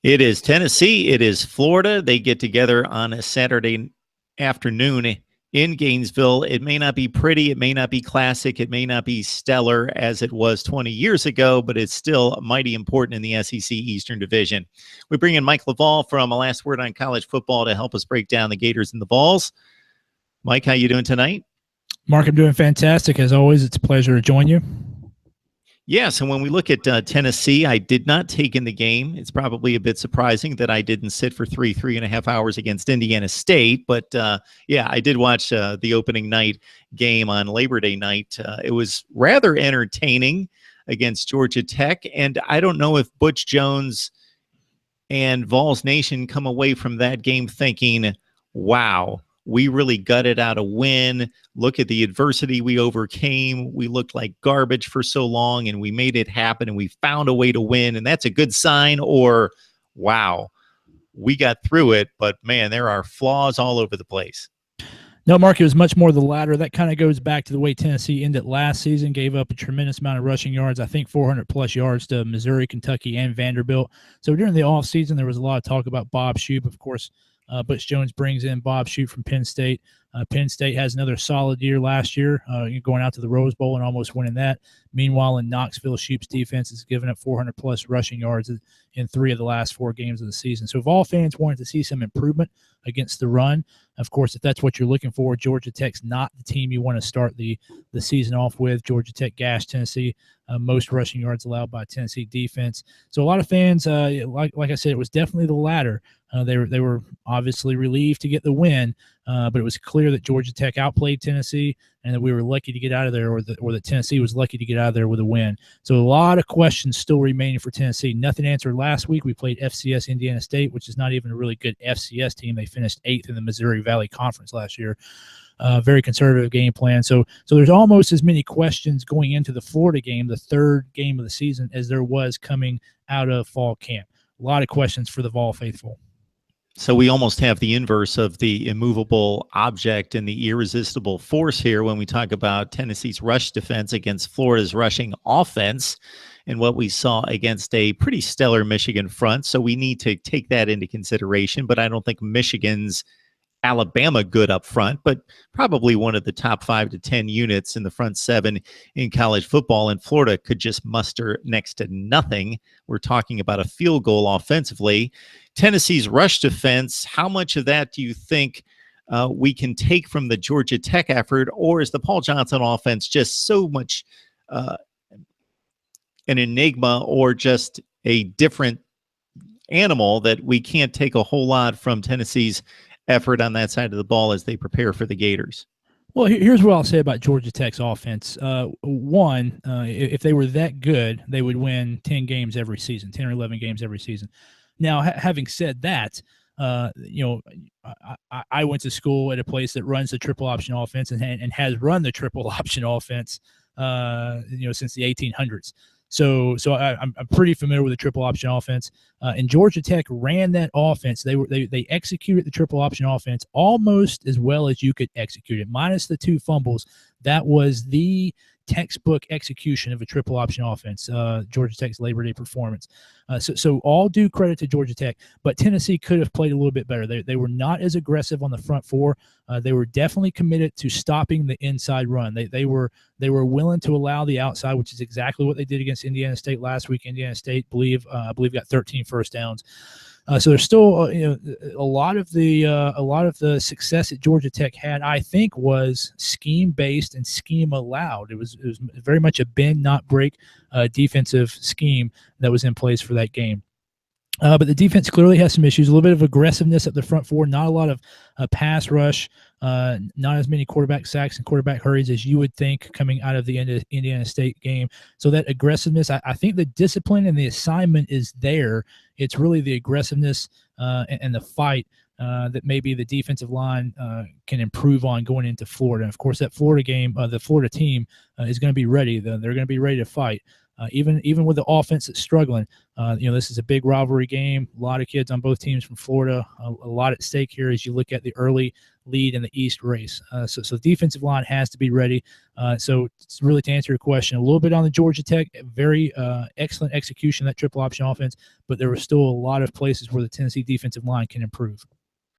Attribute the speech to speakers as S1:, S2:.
S1: It is Tennessee. It is Florida. They get together on a Saturday afternoon in Gainesville. It may not be pretty. It may not be classic. It may not be stellar as it was 20 years ago, but it's still mighty important in the SEC Eastern Division. We bring in Mike LaValle from A Last Word on College Football to help us break down the Gators and the Vols. Mike, how you doing tonight?
S2: Mark, I'm doing fantastic. As always, it's a pleasure to join you.
S1: Yeah, so when we look at Tennessee, I did not take in the game. It's probably a bit surprising that I didn't sit for 3.5 hours against Indiana State. But, yeah, I did watch the opening night game on Labor Day night. It was rather entertaining against Georgia Tech. And I don't know if Butch Jones and Vols Nation come away from that game thinking, wow, we really gutted out a win. Look at the adversity we overcame. We looked like garbage for so long, and we made it happen, and we found a way to win, and that's a good sign. Or, wow, we got through it, but, man, there are flaws all over the place.
S2: No, Mark, it was much more the latter. That kind of goes back to the way Tennessee ended last season, gave up a tremendous amount of rushing yards, I think 400-plus yards to Missouri, Kentucky, and Vanderbilt. So during the offseason, there was a lot of talk about Bob Shoop, of course. Butch Jones brings in Bob Shoop from Penn State. Penn State has another solid year last year, going out to the Rose Bowl and almost winning that. Meanwhile, in Knoxville, Shoop's defense has given up 400-plus rushing yards in 3 of the last 4 games of the season. So if all fans wanted to see some improvement against the run, of course, if that's what you're looking for, Georgia Tech's not the team you want to start the season off with. Georgia Tech gashed Tennessee, most rushing yards allowed by Tennessee defense. So a lot of fans, like I said, it was definitely the latter. They were obviously relieved to get the win, but it was clear that Georgia Tech outplayed Tennessee and that we were lucky to get out of there, or that Tennessee was lucky to get out of there with a win. So a lot of questions still remaining for Tennessee. Nothing answered last week. We played FCS Indiana State, which is not even a really good FCS team. They finished 8th in the Missouri Valley Conference last year. Very conservative game plan. So there's almost as many questions going into the Florida game, the 3rd game of the season, as there was coming out of fall camp. A lot of questions for the Vol faithful.
S1: So we almost have the inverse of the immovable object and the irresistible force here when we talk about Tennessee's rush defense against Florida's rushing offense and what we saw against a pretty stellar Michigan front. So we need to take that into consideration, but I don't think Michigan's Alabama good up front, but probably one of the top 5 to 10 units in the front 7 in college football. And Florida could just muster next to nothing. We're talking about a field goal offensively. Tennessee's rush defense, how much of that do you think we can take from the Georgia Tech effort, or is the Paul Johnson offense just so much an enigma or just a different animal that we can't take a whole lot from Tennessee's effort on that side of the ball as they prepare for the Gators?
S2: Well, here's what I'll say about Georgia Tech's offense. One, if they were that good, they would win 10 games every season, 10 or 11 games every season. Now, having said that, I went to school at a place that runs the triple option offense and has run the triple option offense, since the 1800s. So I'm pretty familiar with the triple option offense. And Georgia Tech ran that offense. They executed the triple option offense almost as well as you could execute it, minus the 2 fumbles. That was the textbook execution of a triple option offense, Georgia Tech's Labor Day performance. So all due credit to Georgia Tech, but Tennessee could have played a little bit better. They were not as aggressive on the front 4. They were definitely committed to stopping the inside run. They were willing to allow the outside, which is exactly what they did against Indiana State last week. Indiana State, I believe got 13 first downs. So there's still a lot of the success that Georgia Tech had, I think, was scheme based and scheme allowed. It was very much a bend not break defensive scheme that was in place for that game. But the defense clearly has some issues, a little bit of aggressiveness at the front 4, not a lot of pass rush, not as many quarterback sacks and quarterback hurries as you would think coming out of the Indiana State game. So that aggressiveness, I think the discipline and the assignment is there. It's really the aggressiveness and the fight that maybe the defensive line can improve on going into Florida. And, of course, that Florida game, the Florida team is going to be ready. They're going to be ready to fight. even with the offense that's struggling, this is a big rivalry game. A lot of kids on both teams from Florida. A lot at stake here as you look at the early lead in the East race. So defensive line has to be ready. So it's really, to answer your question, a little bit on the Georgia Tech, very excellent execution of that triple option offense, but there were still a lot of places where the Tennessee defensive line can improve.